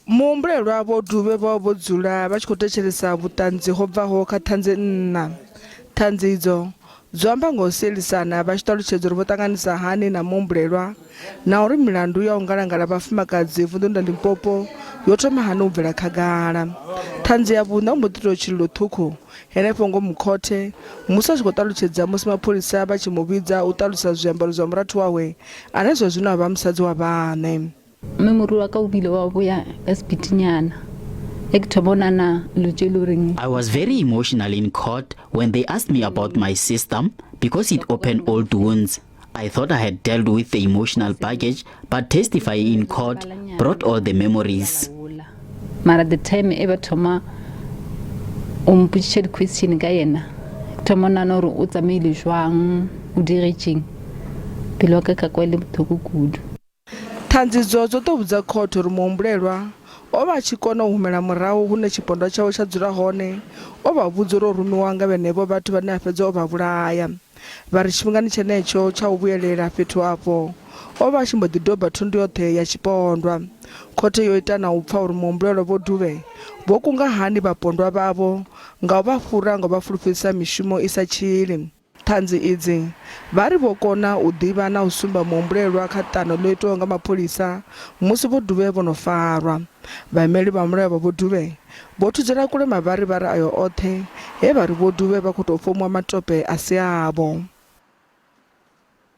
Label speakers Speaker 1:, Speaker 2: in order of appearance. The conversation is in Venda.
Speaker 1: muhumbulelwa Vho Dube vho dzula vha tshi khou thetshelesa vhuṱanzi ho bvaho kha Thanzi nna. Thanzi idzo dzo amba nga u sielisana vha tshi ṱalutshedza uri vho ṱanganisa hani na muhumbulelwa na uri milandu ya u ngalangala vhafumakadzi vunḓuni ḽa Limpopo yo thoma hani u bvela khagala. Thanzi ya vhuṋa mbo ḓi tou tshililo ṱhukhu henefho ngomu khothe musi a tshi khou ṱalutshedza musi mapholisa vha tshi mu vhidza u ṱalusa zwiambaro zwa murathu wawe ane zwa zwino a vha musadzi wa vhane.
Speaker 2: Memori wa ka o bile wa boya esbitinyana.
Speaker 3: I was very emotional in court when they asked me about my system because it opened old wounds. I thought I had dealt with the emotional baggage, but testifying in court brought all the memories.
Speaker 2: Mara the time ever toma pushel question ka yena. Toma na no o tsamaile jwang o diretseng. Pelo ka ka kwele bothoko kudu.
Speaker 1: Thanzi dzo to vhudza court uri muhumbulelwa o vha tshi kona u humela murahu hune tshipondwa tshawe tsha dzula hone o vha vhudza uri o rumiwa nga vhenevho vhathu vhane a fhedza o vha vhulaya. Vha ri tshifhingani tshenetsho tsha u vhuyelela fhethu afho o vha a tshi mbo ḓi doba thundu yoṱhe ya tshipondwa. Khothe yo ita na u pfa uri muhumbulelwa Vho Dube vho kunga hani vhapondwa vhavho nga u vha fhura nga u vha fulufhedzisa mishumo i sa tshili. Thanzi idzi vha ri vho kona u ḓivha na u sumba muhumbulelwa kha ṱano ḽo itiwaho nga mapholisa musi Vho Dube vho no farwa. Vhaimeli vha mulayo vha Vho Dube vho thudzela kule mavharivhari ayo oṱhe he vha ri Vho Dube vha khou tou fomiwa matope a si avho.